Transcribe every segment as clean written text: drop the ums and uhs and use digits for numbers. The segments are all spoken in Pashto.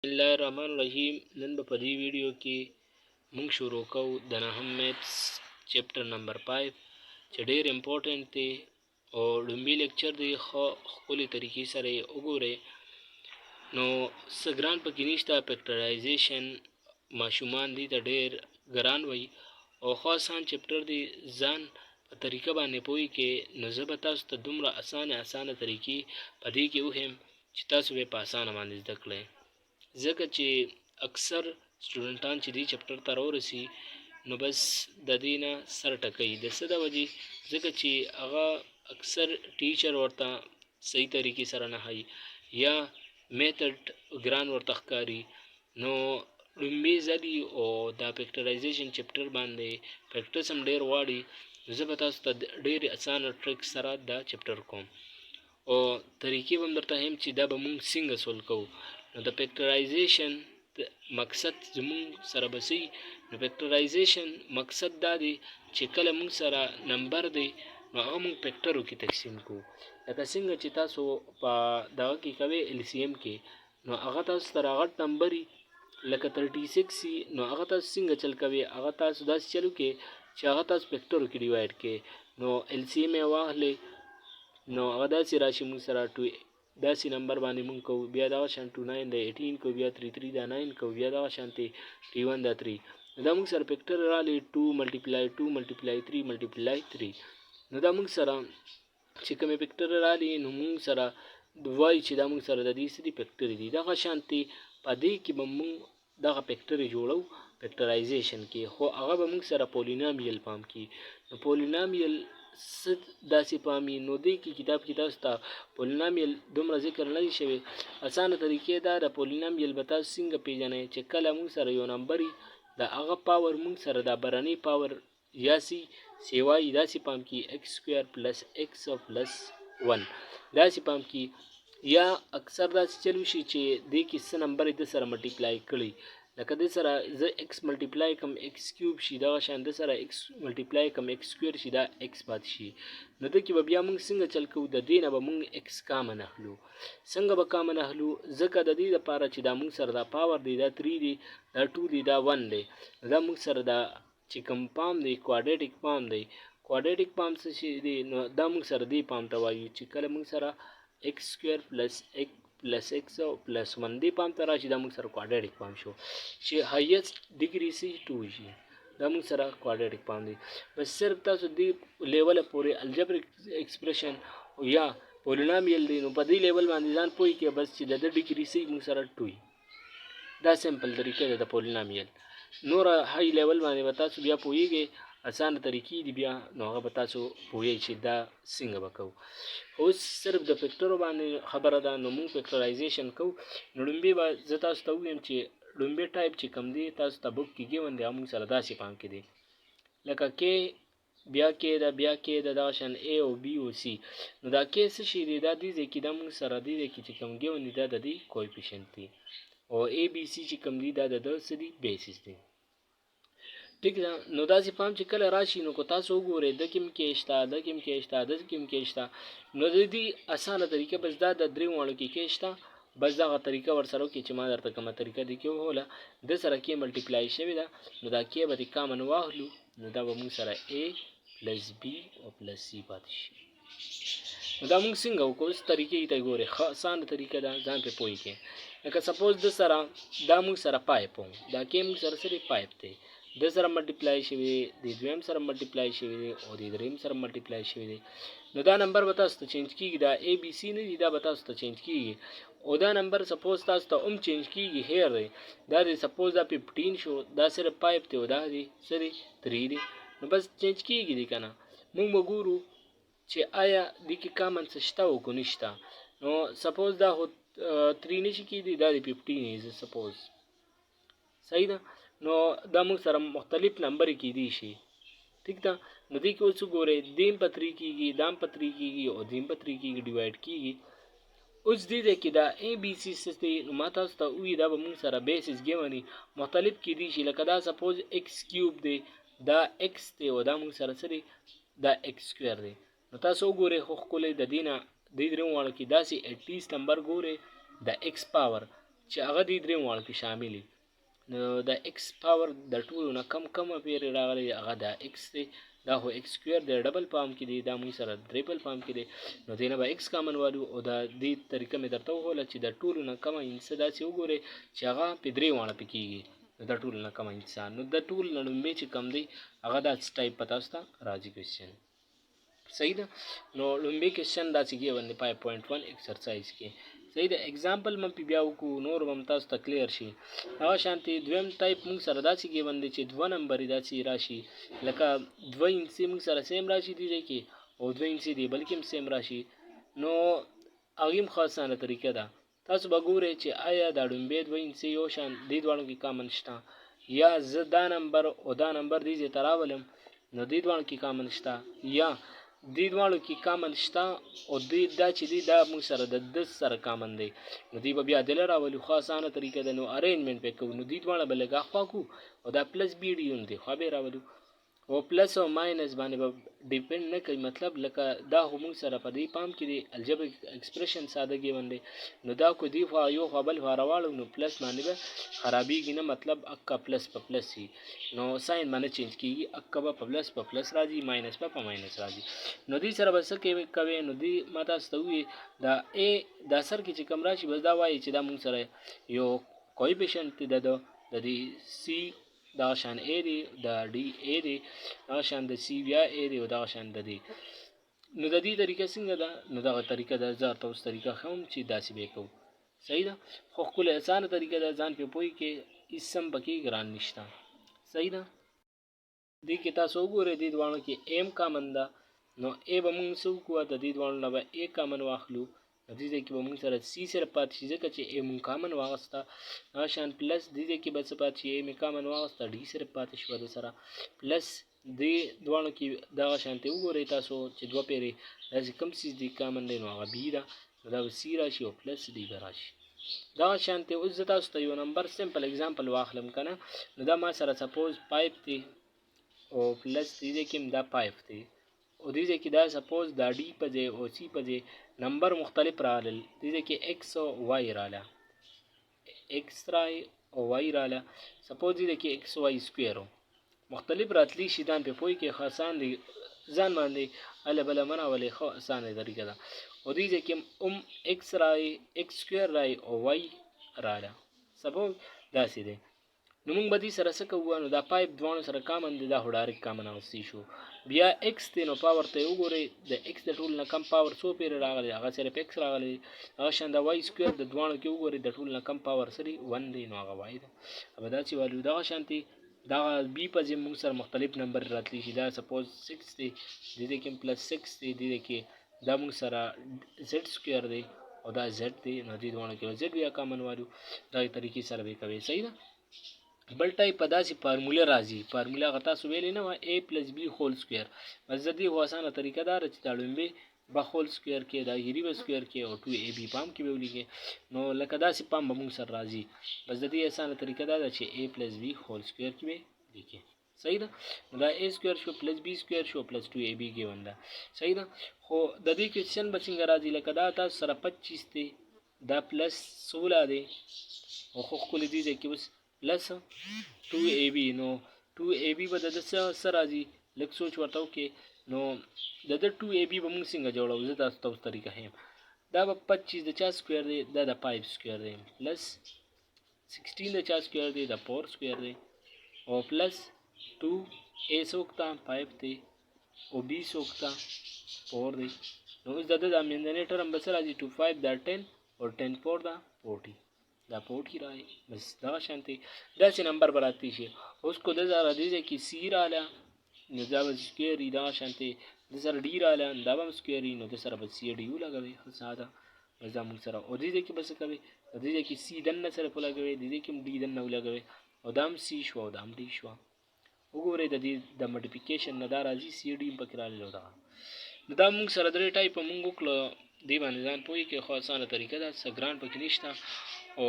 بسم الله الرحمن الرحیم. نن په دې ویډیو کې موږ شروع کوو د نهم میتھس چپټر نمبر 5 چې ډېر امپورټنت دی او لومبي لیکچر دی. ښکلې طریقې سره یې وګورئ. نو څه ګران پکې نشته. فیکټرایزیشن ماشومان دي ته ډېر ګران وي او ښه اسان چپټر دی. ځان په طریقه باندې پوهی کې نو زه به تاسو ته دومره اسانه طریقې په دې کې وښیم چې تاسو به په اسانه باندې زده کړئ. ځکه چې اکثر سټوډنټان چې دې چپټر ته راورسي نو بس د دې نه سر ټکوي. د څه د وجې؟ ځکه چې هغه اکثر ټیچر ورته صحیح طریقې سره نه ښایي یا میتھډ ګران ورته ښکاري. نو لومبي ځلي او دا فیکټرایزیشن چپټر باندې پریکټس هم ډېر غواړي. زه به تاسو ته ډېر اسانه ټریک سره دا چپټر کوم او طریقې به هم درته ښیم چې دا به موږ څنګه سول کوو. نو د فیکټرایزیشن مقصد زموږ سره بسي. نو فیکټرایزیشن مقصد دا دی چې کله موږ سره نمبر دی نو هغه موږ فیکټرو کې تقسیم کوو. لکه څنګه چې تاسو په دغه کې کوئ LCM کې نو هغه تاسو سره غټ نمبر لکه 36 وي نو هغه تاسو څنګه چل کوئ؟ هغه تاسو داسې چلو کې چې هغه تاسو فیکټرو کې ډیوایډ کړئ. نو LCM یې واخلئ نو هغه داسې راشي موږ سره داسې نمبر باندې موږ کوو. بیا دغه شان 29 د 18 کوو، بیا 33 دا 9 کوو، بیا دغه شانتې 31 دا 3. نو دا موږ سره فیکټر راغلی 2 ملټیپلای 2 ملټیپلای 3 ملټیپلای 3. نو دا موږ سره چې کومې فیکټر راغلي نو موږ سره وایي چې دا موږ سره د دې څه دي فیکټر دي. دغه شانتې په دې کې به موږ دغه فیکټر جوړو فیکټرایزیشن کې، خو هغه به موږ سره پولینامیل پام کی. نو پولینامیل څه داسې پامي نو دې کې کتاب کې تاسو ته پولینامیل دومره ذکر نه دی شوی. اسانه طریقې دا د پولینامیل به تاسو څنګه پیژنئ چې کله موږ سره یو نمبر د هغه پاور موږ سره دا برنی پاور یا سیوای داسې پام کی x² + x + 1 داسې پام کی. یا اکثر داسې چلو شي چې دې کې څه نمبر د سره ملټیپلای کړي، لکه د سره زه x ملټیپلای کم x³ شي، دغه شان د سره x ملټیپلای کم x² شي، دا x پاتې شي. نو د کې به بیا موږ څنګه چل کوو؟ د دې نه به موږ x کامن اخلو. څنګه به کامن اخلو؟ ځکه د دې لپاره چې دا موږ سره دا پاور دی، دا 3 دی، دا 2 دی، دا 1 دی. دا موږ سره دا چې کوم پام دی کوادریټک پام دی. کوادریټک پام څه شي دی؟ نو دا موږ سره دې پام ته وایو چې کله موږ سره x² + x + x + 1 دې پام ته راشي دا موږ سره کوادریټک پام شو چې هایست ډیګري سي 2 شي. دا موږ سره کوادریټک پام دی. بس صرف تاسو دې لیول پورې الجبریک ایکسپریشن یا پولینامیل دی نو په دې لیول باندې ځان پوهی کې بس چې د ډیګري سي موږ سره 2. دا سمپل طریقه ده د پولینامیل. نور هاي لیول باندې به تاسو بیا پوهیږئ، اسانه طریقې دي بیا نو هغه به تاسو پوهیږئ چې دا څنګه به کوو. اوس صرف د فیکټرو باندې خبره ده. نو موږ فیکټرایزیشن کوو. نو لومبي به زه تاسو ته ووایم چې لومبي ټایپ چې کوم دی تاسو ته بک کې ګیون دی موږ سره داسې پام کې دی لکه کې بیا کې دا بیا کې دا دغه شان A او B او C. نو دا کې څه شي دی؟ دا دې ځای کې دا موږ سره دې ځای کې چې کوم ګیون دی دا د دې کویفیشنټ دی او ABC چې کوم دی دا د څه دی؟ بیسس دی. ٹھیک ده. نو داسې پام چې کله راشي نو کو تاسو وګورئ د کوم کې شته، د کوم کې شته، د کوم کې شته. نو د دې اسانه طریقه بس دا د درې واړو کې شته. بس دغه طریقه ورسره وکړئ چې ما درته کومه طریقه دې کې وښوله. د سره کې ملټیپلای شوې ده نو دا کې به دې کامن واخلو نو دا به موږ سره A + B او + C پاتې شي. نو دا موږ څنګه وکړو؟ اوس طریقې ته ګورئ. ښه اسانه طریقه ده، ځان پرې پوه کړئ. لکه سپوز د سره دا موږ سره پایپ و، دا کې موږ سره سره پایپ دی، د سره ملټیپلای شوی دی، د دویم سره ملټیپلای شوی دی او د دریم سره ملټیپلای شوی دی. نو دا نمبر به تاسو ته چینج کیږي، دا ABC نه دی، دا به تاسو ته چینج کیږي. او دا نمبر سپوز تاسو ته هم چینج کیږي. هیر دی دا دی سپوز دا 15 شو، دا صرف پایپ دی او دا دی سره 3 دی. نو بس چینج کیږي دی کنه. موږ وګورو چې آیا د کې کامن څه شته او کو نشته. نو سپوز دا 3 نشي کیږي، دا دی 15 از سپوز. صحیح ده. نو دا موږ سره مختلف نمبر کېدی شي. ٹھیک ده. نو دې کې اوس وګورئ دیم په 3 کېږي، دام په 3 کېږي او دیم په 3 کېږي، ډیوایډ کېږي. اوس دې ځای کې دا ABC څه دی؟ نو ما تاسو ته ووایي دا به موږ سره بیسس ګیوني مختلف کېدی شي. لکه دا سپوز x³ دی، دا x دی او دا موږ سره څه دی؟ دا x² دی. نو تاسو وګورئ خو ښکلی د دې نه دې درې واړو کې داسې اټلیسټ نمبر ګورئ د x پاور چې هغه دې درې واړو کې شامل وي. نو د ایکس پاور د ټولو نه کمه پیرې راغلی هغه د ایکس دی، دا خو ایکس سکویر دی ډبل پام کې دی، دا موږ سره ټریپل پام کې دی. نو دې نه به ایکس کامن والو او د دې طریقه مې درته وښوله چې د ټولو نه کمه هندسه داسې وګورئ چې هغه په درې واړه پې کېږي. نو د ټولو نه کمه هندسه نو د ټولو نه لومبی چې کم دی هغه داسې ټایپ په تاسو ته راځي کوېسچن. صحیح ده. نو لومبی کوېسچن داسې کې باندې 5.1 ایکسرسایز کې صحیح ده. اگزامپل من پې بیا وکړو نور به هم تاسو ته کلیر شي. هغه شانتې دویم ټایپ موږ سره داسې کې باندې چې 2 نمبر یې داسې راشي لکه 2 انچي موږ سره سیم راشي دې ځای کې او 2 انچي دی بلکې هم سیم راشي. نو هغې هم ښه اسانه طریقه ده. تاسو به ګورئ چې آیا دا لومبی 2 انچي یو شان دې دواړو کې کامن شته یا زه دا نمبر او دا نمبر دې ځای ته راولم نو دې دواړو کې کامن شته یا دې دواړو کې کامن شته او دې دا چې دی دا موږ سره د 10 سره کامن دی نو دې به بیا دله راولو. ښه اسانه طریقه ده. نو ارینجمنټ پې کوو نو دې دواړه به لږ اخوا کړو او دا پلس بي ډي هم دی خوا به یې راولو او پلس او ماینس باندې به ډیپینډ نه کوي. مطلب لکه دا خو موږ سره په دې پام کې دی الجبریک ایکسپریشن سادهګي باندې نو دا کو دی خوا یو خوا بل خوا راواړو نو پلس باندې به خرابېږي نه مطلب اکا پلس په پلس وي نو ساین باندې چینج کېږي اکا به په پلس په پلس راځي ماینس به په ماینس راځي. نو دې سره به څه کوئ نو دې ما تاسو ته ووایي دا ا دا سر کې چې کوم راشي بس دا وایي چې دا موږ سره یو کویفیشنټ دی د دې سی دا شان ا دی دا ډي ا دی دا شان د سی بیا ا دی او دا شان د دی. نو د دې طریقه څنګه ده نو دغه طریقه د زار ته اوس طریقه هم چې داسې به کوو. صحیح ده. خو ښکلې اسانه طریقه ده ځان پې پوهې کې هېڅ هم پکې ګران نشته. صحیح ده. دې کې تاسو وګورئ دې دواړو کې ایم کامن ده نو ا به موږ څه وکړو د دې دواړو نه به ا کامن واخلو نو دې ځای کې به موږ سره سی سره پاتې شي ځکه چې ا موږ کامن واخسته هغه شان پلس دې ځای کې به څه پاتې شي ا مې کامن واخسته ډي سره پاتې شوه د سره پلس دې دواړو کې دغه شانتې وګورئ تاسو چې دوه پیرې داسې کوم څیز دی کامن دی نو هغه بي ده نو دا به سی راشي او پلس ډي به راشي. دغه شانتې اوس زه تاسو ته یو نمبر سمپل اگزامپل واخلم که نه نو دا ما سره سپوز 5 دی او پلس دې ځای کې هم دا 5 دی او دې ځای کې دا سپوز دا ډي په ځای او سی په ځای نمبر مختلف راغلل دې ځای کې ایکس او وای راغله ایکس رای او وای راغله سپوز دې کې ایکس وای سکویر مختلف راتلی شي ځان پې پوهې کې ښه اسان دی ځان باندې هله بله مه راولئ ښه اسانه طریقه ده. او دې ځای کې هم ایکس رای ایکس سکویر رای او وای راغله سپوز داسې دی نو موږ به دې سره څه کوو نو دا پایپ دواړو سره کامن دی دا خو ډایرکټ کامن اخیستی شو. بیا ایکس دی نو پاور ته یې وګورئ د ایکس د ټولو نه کم پاور څو پیرې راغلی هغه صرف ایکس راغلی هغه شان د وای سکویر د دواړو کې وګورئ د ټولو نه کم پاور څه دی 1 دی نو هغه وای ده به داسې والو. دغه شانتې دغه بي په ځای موږ سره مختلف نمبر راتلی شي دا سپوز 6 دی دې ځای کې پلس 6 دی دې ځای کې دا موږ سره زیډ سکویر دی او دا زیډ دی نو دې دواړو کې زیډ بیا کامن والو دغې طریقې سره به کوئ. صحیح ده. بل ټایپ په داسې فارموله راځي فارموله هغه تاسو ویلې نه وه a پلس بي هول سکویر بس د دې خو اسانه طریقه داره چې دا لومبې به هول سکویر کې دا یري به سکویر کې او 2ab پام کې به ولیکې نو لکه داسې پام به موږ سره راځي بس د دې اسانه طریقه دا ده چې a پلس بي هول سکویر کې به لیکې. صحیح ده. نو دا a سکویر شو پلس بي سکویر شو پلس 2ab ګیون ده. صحیح ده. خو د دې کوېسچن به څنګه راځي لکه دا تاسو سره 25 دی دا پلس 16 دی او خو ښکلې دې ځای کې اوس پلس 2ab نو 2ab به د څه راځي لږ سوچ ورته وکړې نو د 2ab به موږ څنګه جوړوو زه تاسو ته اوس طریقه ښیم. دا به 25 د چا سکویر دی دا د 5 سکویر دی پلس 16 د چا سکویر دی د 4 سکویر دی او پلس 2a څوکته 5 دی او b څوکته 4 دی نو اوس د دا منځنی ټرم به څه راځي 2 5 دا 10 او 10 4 دا 40 دا 40 راځي بس دغه شانتې داسې نمبر به راتلی شي. اوس کو د سره دې ځای کې سی راغله نو دا به سکویر وي دغه شانتې د سره ډي راغله دا به هم سکویر وي نو د سره به سی ډي ولګوئ ښه ساده بس دا موږ سره او دې ځای کې به څه کوئ د دې ځای کې سی دننه سره ولګوئ دې ځای کې هم ډي دننه ولګوئ او دا هم سی شوه او دا هم ډي شوه. وګورئ د دې د مډیفیکیشن نه دا راځي سی ډي هم پکې راغلی او دغه نو دا موږ سره درې ټایپه موږ وکړه دې باندې ځان پوهې کې خو اسانه طریقه ده څه ګران پکې نشته او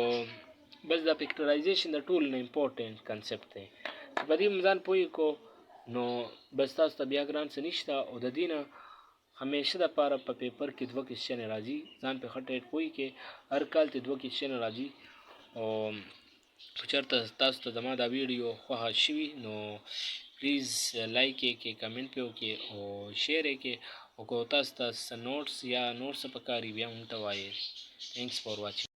بس دا فیکټرایزیشن د ټولو نه امپورټنټ کنسپټ دی چې په دې ځان پوهې کو نو بس تاسو ته بیا ګران څه نشته او د دې نه همیشه دپاره په پیپر کې 2 کوېسچنې راځي ځان پې ښه ټایټ پوهې کې هر کال ته 2 کوېسچنې راځي او چېرته تاسو ته زما دا ویډیو خوښه شوي نو پلیز لایک یې کړئ، کمنټ پې وکړئ او شیر یې کړئ، او که تاسو ته څه نوټس یا نور څه پکار وي بیا موږ ته وایئ. تھینکس فار واچینګ.